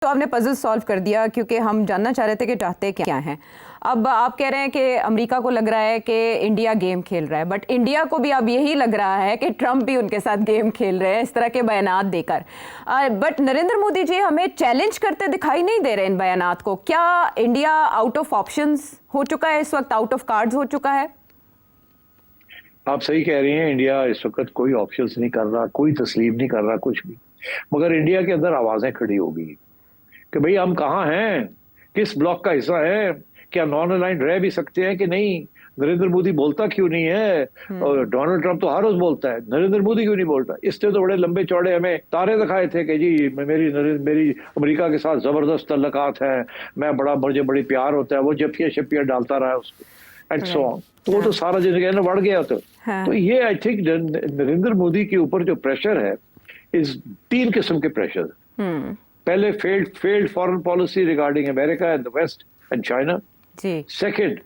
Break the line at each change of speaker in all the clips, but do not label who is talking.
तो आपने puzzle solve कर दिया, क्योंकि हम जानना चाह रहे थे कि चाहते क्या हैं। अब आप कह रहे हैं कि अमेरिका को लग रहा है कि इंडिया गेम खेल रहा है, बट इंडिया को भी अब यही लग रहा है कि ट्रंप भी उनके साथ गेम खेल रहे हैं इस तरह के बयानात देकर। बट नरेंद्र मोदी जी हमें चैलेंज करते दिखाई नहीं दे रहे इन बयानात को। क्या इंडिया आउट ऑफ ऑप्शंस हो चुका है इस वक्त, आउट ऑफ कार्ड्स हो चुका है?
आप सही कह रही हैं, इंडिया इस वक्त कोई ऑप्शंस नहीं कर रहा, कोई तस्लीम नहीं कर रहा कुछ भी। मगर इंडिया के अंदर आवाजें खड़ी हो गई कि भाई हम कहाँ हैं, किस ब्लॉक का हिस्सा है, क्या नॉन अलाइंड रह भी सकते हैं कि नहीं, नरेंद्र मोदी बोलता क्यों नहीं है, और डोनाल्ड ट्रंप तो हर रोज बोलता है, नरेंद्र मोदी क्यों नहीं बोलता। इसने तो बड़े लंबे चौड़े हमें तारे दिखाए थे कि जी मेरी अमेरिका के साथ जबरदस्त तल्लकात है, मुझे बड़ी प्यार होता है, वो जफिया शफिया डालता रहा उसको एंड सो ऑन। तो वो तो सारा जिंदगी बढ़ गया। तो ये आई थिंक नरेंद्र मोदी के ऊपर जो प्रेशर है, इस 3 किस्म के प्रेशर। पहले failed foreign policy regarding America and the West and China. Second,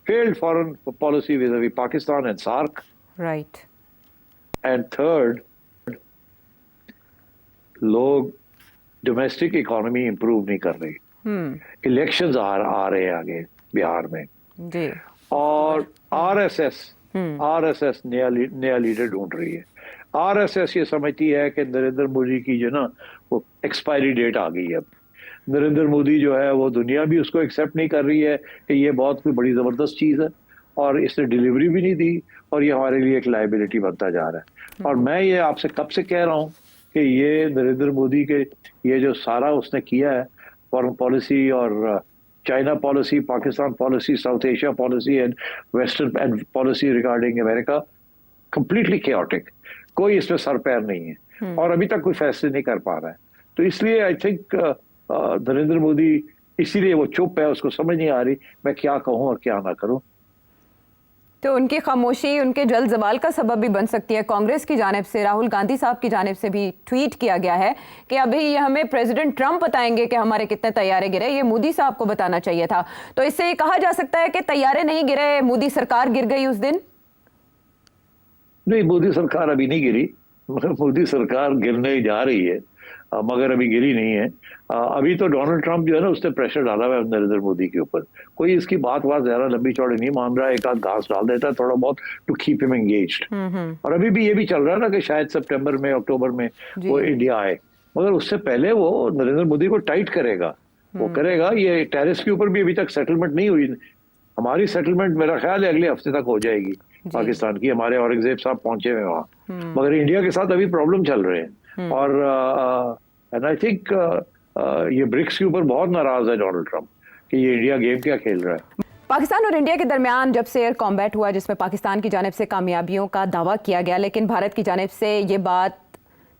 failed foreign policy vis-a-vis Pakistan and SAARC.
Right.
And third, लोग domestic economy improve नहीं कर रही। Elections आ रहे हैं आगे बिहार में जी। और आरएसएस नया लीडर ढूंढ रही है। आरएसएस ये समझती है कि नरेंद्र मोदी की जो ना वो एक्सपायरी डेट आ गई है। अब नरेंद्र मोदी जो है वो दुनिया भी उसको एक्सेप्ट नहीं कर रही है कि ये बहुत कोई बड़ी जबरदस्त चीज है, और इसने डिलीवरी भी नहीं दी, और ये हमारे लिए एक लाइबिलिटी बनता जा रहा है। और मैं ये आपसे कब से कह रहा हूँ कि ये नरेंद्र मोदी के ये जो सारा उसने किया है, फॉरेन पॉलिसी और China policy, Pakistan policy, south Asia policy and western and policy regarding America, completely chaotic, कोई इसमें सर पैर नहीं है, और अभी तक कोई फैसले नहीं कर पा रहा है। तो इसलिए आई थिंक नरेंद्र मोदी इसीलिए वो चुप है, उसको समझ नहीं आ रही मैं क्या कहूं और क्या ना करूं।
तो उनकी खामोशी उनके जल्द जवाल का सबब भी बन सकती है। कांग्रेस की जानिब से, राहुल गांधी साहब की जानिब से भी ट्वीट किया गया है कि अभी ये हमें प्रेसिडेंट ट्रंप बताएंगे कि हमारे कितने तैयारे गिरे, ये मोदी साहब को बताना चाहिए था। तो इससे ये कहा जा सकता है कि तैयारे नहीं गिरे, मोदी सरकार गिर गई उस दिन।
नहीं, मोदी सरकार अभी नहीं गिरी, मोदी सरकार गिरने जा रही है, मगर अभी गिरी नहीं है। अभी तो डोनाल्ड ट्रंप जो है ना, उसने प्रेशर डाला हुआ है नरेंद्र मोदी के ऊपर। कोई इसकी बात ज्यादा लंबी चौड़ी नहीं मान रहा है, एक आध घास डाल देता है थोड़ा बहुत टू कीप हिम एंगेज्ड। और अभी भी ये भी चल रहा है ना कि शायद सितंबर में, अक्टूबर में वो इंडिया आए, मगर उससे पहले वो नरेंद्र मोदी को टाइट करेगा, वो करेगा। ये टेरिस के ऊपर भी अभी तक सेटलमेंट नहीं हुई। हमारी सेटलमेंट मेरा ख्याल है अगले हफ्ते तक हो जाएगी पाकिस्तान की। हमारे औरंगजेब साहब पहुंचे हुए वहां, मगर इंडिया के साथ अभी प्रॉब्लम चल रहे हैं। और एंड आई थिंक ये ब्रिक्स के ऊपर बहुत नाराज है डोनाल्ड ट्रंप कि ये इंडिया गेम क्या खेल रहा है।
पाकिस्तान और इंडिया के दरमियान जब से एयर कॉम्बैट हुआ, जिसमें पाकिस्तान की जानिब से कामयाबियों का दावा किया गया, लेकिन भारत की जानिब से ये बात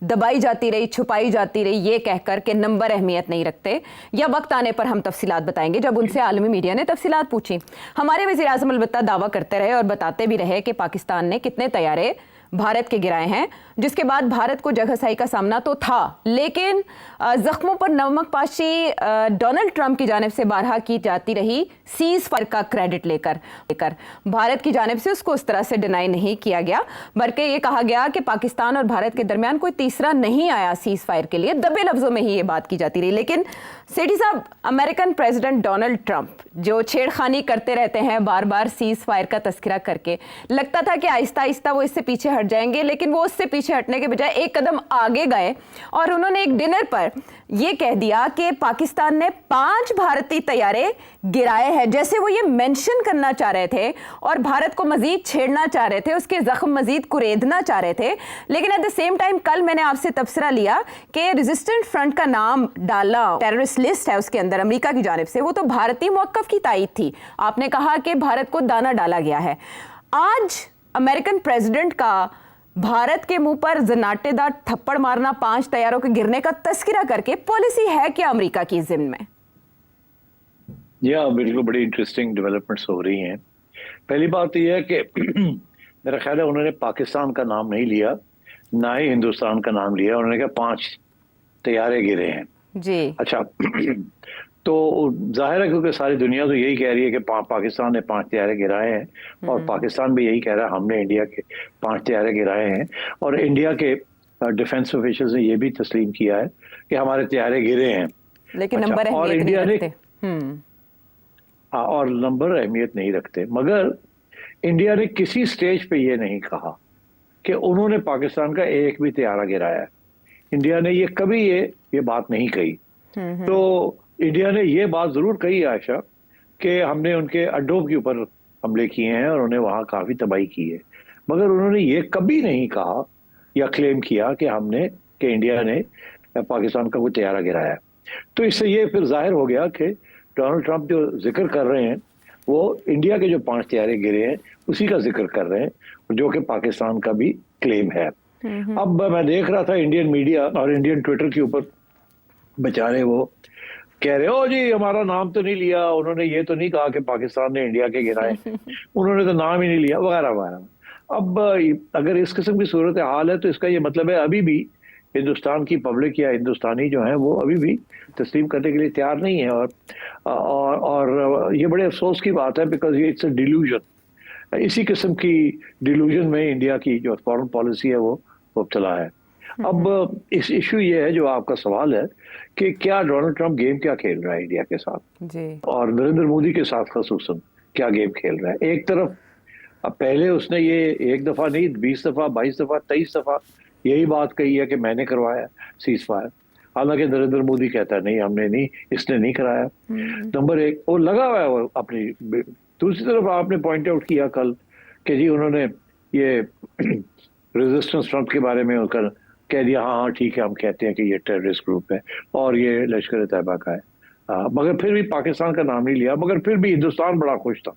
दबाई जाती रही, छुपाई जाती रही, ये कहकर के नंबर अहमियत नहीं रखते, या वक्त आने पर हम तफसीलात बताएंगे। जब उनसे आलमी मीडिया ने तफसीलात पूछी, हमारे वज़ीर आज़म अलबत्ता दावा करते रहे और बताते भी रहे कि पाकिस्तान ने कितने तैयारे भारत के गिराए हैं, जिसके बाद भारत को जगहसाई का सामना तो था, लेकिन जख्मों पर नमक पाशी डोनाल्ड ट्रंप की जानिब से बारहा की जाती रही सीज फायर का क्रेडिट लेकर। भारत की जानिब से उसको उस तरह से डिनाई नहीं किया गया, बल्कि ये कहा गया कि पाकिस्तान और भारत के दरमियान कोई तीसरा नहीं आया सीज फायर के लिए। दबे लफ्जों में ही ये बात की जाती रही। लेकिन सेठी साहब, अमेरिकन प्रेसिडेंट डोनाल्ड ट्रंप जो छेड़खानी करते रहते हैं बार बार सीज फायर का तस्करा करके, लगता था कि आहिस्ता आहिस्ता वो इससे पीछे हट जाएंगे, लेकिन वो उससे पीछे हटने के बजाय एक कदम आगे गए और उन्होंने एक डिनर पर यह कह दिया कि पाकिस्तान ने 5 भारतीय तैयारे गिराए हैं, जैसे वो ये मेंशन करना चाह रहे थे और भारत को मजीद छेड़ना चाह रहे थे, उसके जख्म मजीद कुरेदना चाह रहे थे। लेकिन एट द सेम टाइम कल मैंने आपसे तबसरा लिया कि रेजिस्टेंट फ्रंट का नाम डाला, टेररिस्ट लिस्ट है उसके अंदर अमेरिका की जानिब से, वो तो भारतीय मौक़िफ़ की तायीद थी। आपने कहा कि भारत को दाना डाला गया है। आज अमेरिकन प्रेसिडेंट का भारत के मुंह पर जनाटेदार थप्पड़ मारना, 5 तैयारों के गिरने का तस्करा करके, पॉलिसी है क्या अमेरिका की जिम्मे में?
बिल्कुल बड़ी इंटरेस्टिंग डेवलपमेंट्स हो रही हैं। पहली बात यह है कि मेरा ख्याल है उन्होंने पाकिस्तान का नाम नहीं लिया, ना ही हिंदुस्तान का नाम लिया। उन्होंने कहा 5 तैयारे गिरे हैं जी। अच्छा, तो जाहिर है क्योंकि सारी दुनिया तो यही कह रही है कि पाकिस्तान ने 5 तैयारे गिराए हैं, और पाकिस्तान भी यही कह रहा है हमने इंडिया के 5 तैयारे गिराए हैं। और इंडिया के डिफेंस ऑफिशियल्स ने यह भी तस्लीम किया है कि हमारे तैयारे गिरे हैं।
लेकिन
अच्छा,
नंबर
और
अहमियत नहीं
इंडिया ने
रखते।
और नंबर अहमियत नहीं रखते, मगर इंडिया ने किसी स्टेज पे ये नहीं कहा कि उन्होंने पाकिस्तान का एक भी तैयारा गिराया है। इंडिया ने ये कभी ये बात नहीं कही। तो इंडिया ने ये बात जरूर कही आयशा कि हमने उनके अड्डों के ऊपर हमले किए हैं और उन्हें वहां काफी तबाही की है, मगर उन्होंने ये कभी नहीं कहा या क्लेम किया कि इंडिया ने पाकिस्तान का कोई तैयारा गिराया है। तो इससे ये फिर जाहिर हो गया कि डोनाल्ड ट्रंप जो जिक्र कर रहे हैं वो इंडिया के जो 5 तैयारे गिरे हैं उसी का जिक्र कर रहे हैं, जो कि पाकिस्तान का भी क्लेम है। अब मैं देख रहा था इंडियन मीडिया और इंडियन ट्विटर के ऊपर बेचारे वो कह रहे हो जी हमारा नाम तो नहीं लिया, उन्होंने ये तो नहीं कहा कि पाकिस्तान ने इंडिया के गिराए, उन्होंने तो नाम ही नहीं लिया, वगैरह वगैरह। अब अगर इस किस्म की सूरत हाल है तो इसका ये मतलब है अभी भी हिंदुस्तान की पब्लिक या हिंदुस्तानी जो है वो अभी भी तस्लीम करने के लिए तैयार नहीं है। और ये बड़े अफसोस की बात है, बिकॉज ये इट्स अ डिल्यूजन। इसी किस्म की डिल्यूजन में इंडिया की जो फॉरेन पॉलिसी है वो मुब्तला है। अब इस इशू ये है जो आपका सवाल है कि क्या डोनाल्ड ट्रंप गेम क्या खेल रहा है इंडिया के साथ
जी।
और नरेंद्र मोदी के साथ खसूसन क्या गेम खेल रहा है। एक तरफ अब पहले उसने ये एक दफा नहीं 20 दफा 22 दफा 23 दफा यही बात कही है कि मैंने करवाया सीज फायर, हालांकि नरेंद्र मोदी कहता है नहीं हमने नहीं, इसने नहीं कराया। नंबर एक वो लगा हुआ है वो अपनी। दूसरी तरफ आपने पॉइंट आउट किया कल कि जी उन्होंने ये रेजिस्टेंस फ्रंट के बारे में होकर कह दिया हाँ हाँ ठीक है हम कहते हैं कि ये टेररिस्ट ग्रुप है और ये लश्कर तैयबा का है। मगर फिर भी पाकिस्तान का नाम नहीं लिया, मगर फिर भी हिंदुस्तान बड़ा खुश था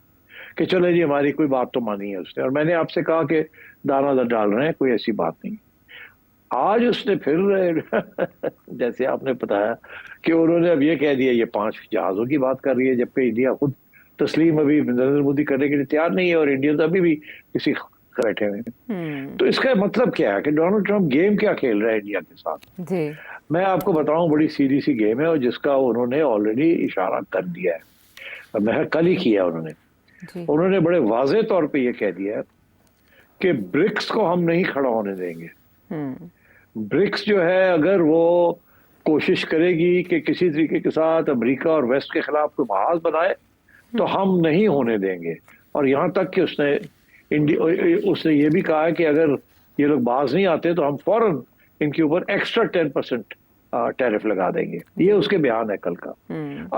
कि चले जी हमारी कोई बात तो मानी है उसने। और मैंने आपसे कहा कि दाना डाल रहे हैं, कोई ऐसी बात नहीं। आज उसने फिर जैसे आपने बताया कि उन्होंने अब ये कह दिया ये 5 जहाजों की बात कर रही है, जबकि इंडिया खुद तस्लीम अभी नरेंद्र मोदी करने के लिए तैयार नहीं है और इंडिया तो अभी भी किसी बैठे हुए हैं। तो इसका मतलब क्या है कि डोनाल्ड ट्रंप गेम क्या खेल रहा है इंडिया के साथ।
जी।
मैं आपको बताऊं बड़ी सीधी सी गेम है और जिसका उन्होंने ऑलरेडी इशारा कर दिया है, और मैं कल ही किया उन्होंने बड़े वाजे तौर पे ये कह दिया है कि ब्रिक्स को हम नहीं खड़ा होने देंगे। ब्रिक्स जो है अगर वो कोशिश करेगी कि किसी तरीके के साथ अमेरिका और वेस्ट के खिलाफ कोई महाज बनाए तो हम नहीं होने देंगे। और यहाँ तक कि उसने ये भी कहा है कि अगर ये लोग बाज नहीं आते तो हम फौरन इनके ऊपर एक्स्ट्रा 10% टैरिफ लगा देंगे। ये उसके बयान है कल का।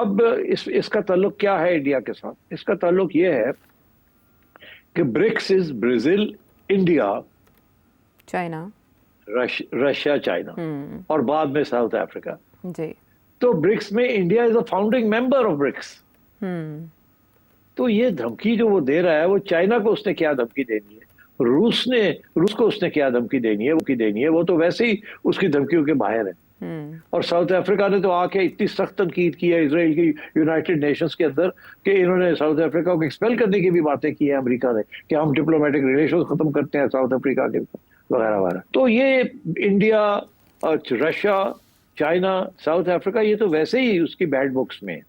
अब इसका ताल्लुक क्या है इंडिया के साथ? इसका ताल्लुक ये है कि BRICS is Brazil, India,
China,
Russia, China और बाद में साउथ अफ्रीका।
जी। तो
ब्रिक्स में India is a founding member of BRICS. तो ये धमकी जो वो दे रहा है वो चाइना को उसने क्या धमकी देनी है, रूस को उसने क्या धमकी देनी है, वो तो वैसे ही उसकी धमकियों के बाहर है। और साउथ अफ्रीका ने तो आके इतनी सख्त तनकीद की है इसराइल की यूनाइटेड नेशंस के अंदर कि इन्होंने साउथ अफ्रीका को एक्सपेल करने की भी बातें की है अमेरिका ने कि हम डिप्लोमेटिक रिलेशन खत्म करते हैं साउथ अफ्रीका के वगैरह वगैरह। तो ये India, Russia, China, south Africa ये तो वैसे ही उसकी बैड बुक्स में।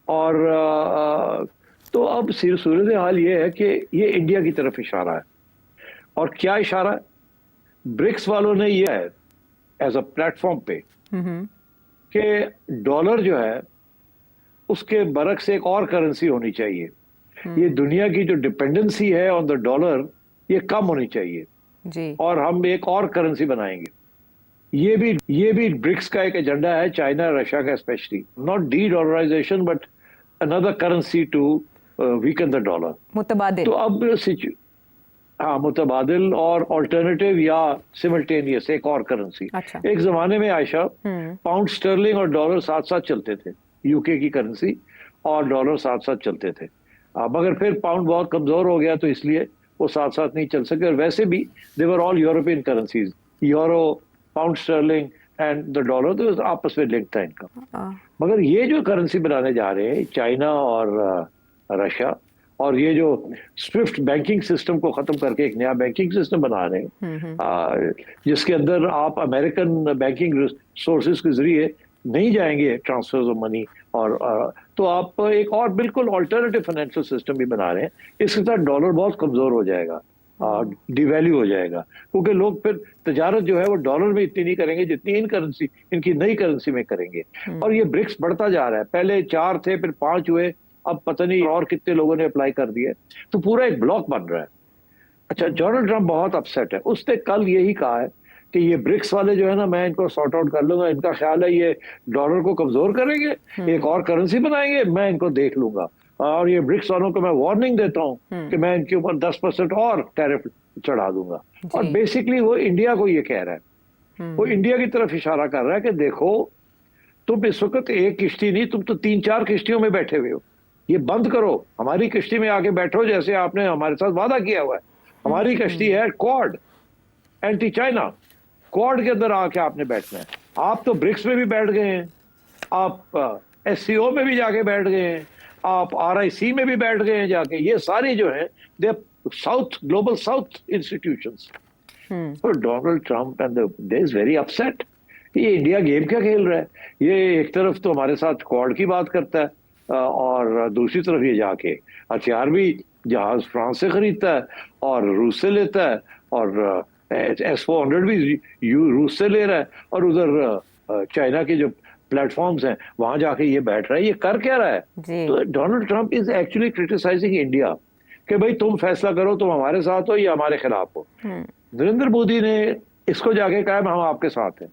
और तो अब सूरत हाल ये है कि ये इंडिया की तरफ इशारा है। और क्या इशारा है? ब्रिक्स वालों ने ये है एज अ प्लेटफॉर्म पे कि डॉलर जो है उसके बरक से एक और करेंसी होनी चाहिए। ये दुनिया की जो डिपेंडेंसी है ऑन द डॉलर ये कम होनी चाहिए
जी। और
हम एक और करेंसी बनाएंगे। ये भी ब्रिक्स का एक एजेंडा है, चाइना रशिया का specially. Not dedollarisation but another currency to weaken the dollar.
मुतबादिल।
तो अब हाँ मुतबादिल और ऑल्टरनेटिव या सिमल्टेनियस एक और करेंसी।
अच्छा।
एक जमाने में आयशा पाउंड स्टर्लिंग और डॉलर साथ साथ चलते थे, यूके की करेंसी और डॉलर साथ साथ चलते थे। मगर फिर पाउंड बहुत कमजोर हो गया तो इसलिए वो साथ साथ नहीं चल सके। और वैसे भी they were all European currencies, euro, pound sterling and the dollar, तो आपस में लिंक था इनका। मगर ये जो करेंसी बनाने जा रहे हैं चाइना और रशिया, और ये जो स्विफ्ट बैंकिंग सिस्टम को खत्म करके एक नया बैंकिंग सिस्टम बना रहे हैं जिसके अंदर आप अमेरिकन बैंकिंग सोर्सेज के जरिए नहीं जाएंगे ट्रांसफर्स ऑफ मनी, और तो आप एक और बिल्कुल ऑल्टरनेटिव फाइनेंशियल सिस्टम भी बना रहे हैं। इसके साथ डॉलर बहुत कमजोर हो जाएगा डिवैल्यू हो जाएगा, क्योंकि लोग फिर तजारत जो है वो डॉलर में इतनी नहीं करेंगे जितनी इनकी नई करेंसी में करेंगे। और ये ब्रिक्स बढ़ता जा रहा है, पहले 4 थे फिर 5 हुए, अब पता नहीं और कितने लोगों ने अप्लाई कर दिया, तो पूरा एक ब्लॉक बन रहा है। अच्छा, डोनाल्ड ट्रंप बहुत अपसेट है, उसने कल यही कहा है कि ये ब्रिक्स वाले जो है ना, मैं इनको सॉर्ट आउट कर लूंगा, इनका ख्याल है ये डॉलर को कमजोर करेंगे, एक और करेंसी बनाएंगे, मैं इनको देख लूंगा। और ये ब्रिक्स वालों को मैं वार्निंग देता हूं कि मैं इनके ऊपर 10% और टैरिफ चढ़ा दूंगा। और बेसिकली वो इंडिया को ये कह रहा है, वो इंडिया की तरफ इशारा कर रहा है कि देखो तुम इस वक्त एक किश्ती नहीं, तुम तो 3-4 किश्तियों में बैठे हुए हो, ये बंद करो, हमारी किश्ती में आके बैठो, जैसे आपने हमारे साथ वादा किया हुआ है। हमारी किश्ती है क्वाड, एंटी चाइना, क्वाड के अंदर आके आपने बैठना है। आप तो ब्रिक्स में भी बैठ गए हैं, आप SCO में भी जाके बैठ गए हैं, आप RIC में भी बैठ गए हैं जाके, ये सारी जो है दे साउथ, ग्लोबल साउथ इंस्टीट्यूशंस। तो Donald Trump and they is very upset. ये इंडिया गेम क्या खेल रहा है? ये एक तरफ तो हमारे साथ क्वाड की बात करता है और दूसरी तरफ ये जाके हथियार भी जहाज फ्रांस से खरीदता है और रूस से लेता है, और S-400 भी रूस से ले रहा है, और उधर चाइना के जो प्लेटफॉर्म्स हैं वहां जाके ये बैठ रहा है। ये कर क्या रहा है? तो Donald Trump is actually criticizing India कि भाई तुम फैसला करो, तुम हमारे साथ हो या हमारे खिलाफ हो। नरेंद्र मोदी ने इसको जाके कहा हम आपके साथ हैं,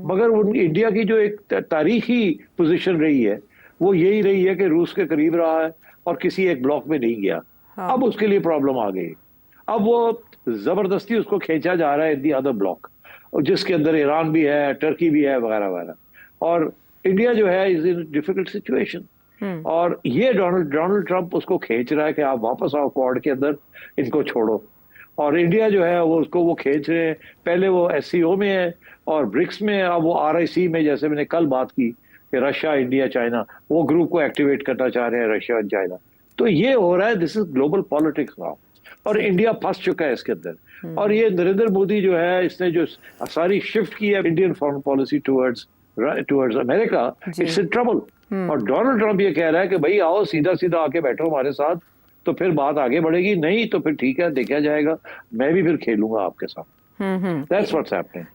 मगर इंडिया की जो एक तारीखी पोजीशन रही है वो यही रही है कि रूस के करीब रहा है और किसी एक ब्लॉक में नहीं गया। अब उसके लिए प्रॉब्लम आ गई, अब वो जबरदस्ती उसको खींचा जा रहा है इन दी अदर ब्लॉक, जिसके अंदर ईरान भी है, टर्की भी है, वगैरह वगैरह। और इंडिया जो है इज इन डिफिकल्ट सिचुएशन, और ये डोनाल्ड ट्रंप उसको खींच रहा है कि आप वापस आओ क्वाड के अंदर, इनको छोड़ो। और इंडिया जो है वो उसको वो खींच रहे हैं, पहले वो SCO में है और ब्रिक्स में है, अब वो RIC में, जैसे मैंने कल बात की कि रशिया, इंडिया, चाइना, वो ग्रुप को एक्टिवेट करना चाह रहे हैं रशिया और चाइना। तो ये हो रहा है, this is global politics now, और इंडिया फंस चुका है इसके अंदर। और ये नरेंद्र मोदी जो है, इसने जो सारी शिफ्ट की है Indian foreign policy towards America, it's in trouble. और डोनाल्ड ट्रंप ये कह रहा है कि भाई आओ सीधा सीधा आके बैठो हमारे साथ, तो फिर बात आगे बढ़ेगी, नहीं तो फिर ठीक है देखा जाएगा, मैं भी फिर खेलूंगा आपके साथ। That's what's happening.